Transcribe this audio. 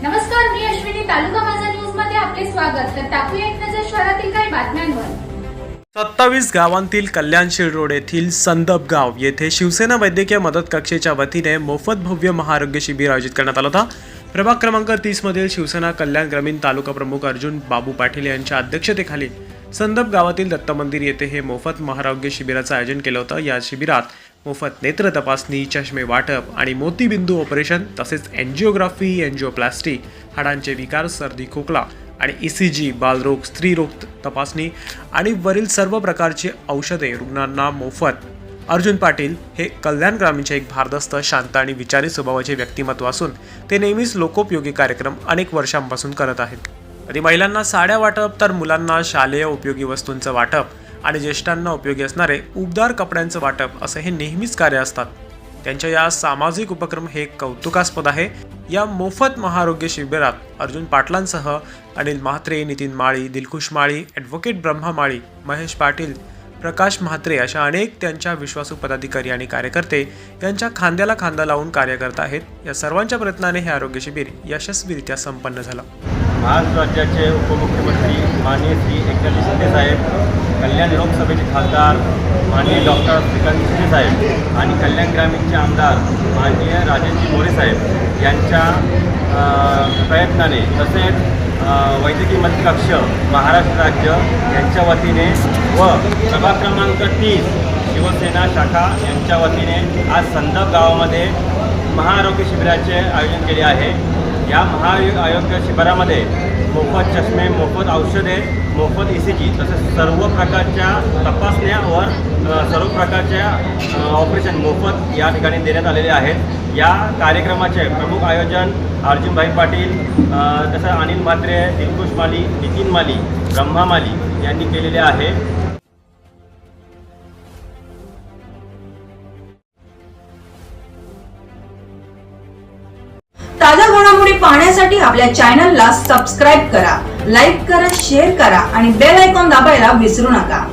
नमस्कार, मी अश्विनी. तालुका माझा न्यूज मध्ये आपले स्वागत. तर टाकूया एक नजर शहरातील काही बातम्यांवर. 27 गावांतील कल्याण शिरोड येथील संदप गाव येथे शिवसेना वैद्यकीय मदत कक्षेच्या वतीने मोफत भव्य महाआरोग्य शिबिर आयोजित करण्यात आलं होतं. प्रभाग क्रमांक 30 मधील शिवसेना कल्याण ग्रामीण तालुका प्रमुख अर्जुन बाबू पाटील यांच्या अध्यक्षतेखाली संदप गावातील दत्त मंदिर येथे हे मोफत महाआरोग्य शिबिराचं आयोजन केलं होतं. या शिबिरात मोफत नेत्र तपासणी, चष्मे वाटप आणि मोतीबिंदू ऑपरेशन तसेच एन्जिओग्राफी, एन्जिओप्लास्टी, हाडांचे विकार, सर्दी खोकला आणि ECG, बालरोग, स्त्रीरोग तपासणी आणि वरील सर्व प्रकारची औषधे रुग्णांना मोफत. अर्जुन पाटील हे कल्याण ग्रामीणचे एक भारदस्त, शांत आणि विचारी स्वभावाचे व्यक्तिमत्व असून ते नेहमीच लोकोपयोगी कार्यक्रम अनेक वर्षांपासून करत आहेत. कधी महिलांना साड्या वाटप तर मुलांना शालेय उपयोगी वस्तूंचं वाटप आणि ज्येष्ठांना उपयोगी असणारे उबदार कपड्यांचं वाटप असे हे नेहमीच कार्य असतात. त्यांच्या या सामाजिक उपक्रम हे कौतुकास्पद आहे. या मोफत महाआरोग्य शिबिरात अर्जुन पाटलांसह अनिल म्हात्रे, नितीन माळी, दिलखुश माळी, ॲडव्होकेट ब्रह्मा माळी, महेश पाटील, प्रकाश म्हात्रे अशा अनेक त्यांच्या विश्वासू पदाधिकारी आणि कार्यकर्ते यांच्या खांद्याला खांदा लावून कार्य करत आहेत. या सर्वांच्या प्रयत्नाने हे आरोग्य शिबिर यशस्वीरित्या संपन्न झालं. महाराष्ट्र राज्याचे उपमुख्यमंत्री माननीय श्री एकनाथ शिंदे साहेब, कल्याण लोकसभेचे खासदार माननीय डॉक्टर श्रीकांत शिंदे साहेब आणि कल्याण ग्रामीणचे आमदार माननीय राजेंद्र मोरे साहेब यांच्या प्रयत्नाने तसेच वैद्यकीय मदत कक्ष महाराष्ट्र राज्य यांच्या वतीने व प्रभाग क्रमांक 30 शिवसेना शाखा यांच्या वतीने आज संदप गावामध्ये महाआरोग्य शिबिराचे आयोजन केले आहे. या महाआरोग्य शिबिरामध्ये मोफत चष्मे, मोफत औषधे, मोफत ECG तसेच सर्व प्रकारच्या तपासण्या व सर्व प्रकारच्या ऑपरेशन मोफत या ठिकाणी देण्यात आलेले आहेत. या कार्यक्रमाचे प्रमुख आयोजन अर्जुनभाई पाटील तसंच अनिल म्हात्रे, दिलखुश माली, नितीन माली, ब्रह्मा माली यांनी केलेले आहे. ताज्या घडामोडी पाहण्यासाठी आपल्या चॅनलला सबस्क्राईब करा, लाईक करा, शेअर करा आणि बेल आयकॉन दाबायला विसरू नका.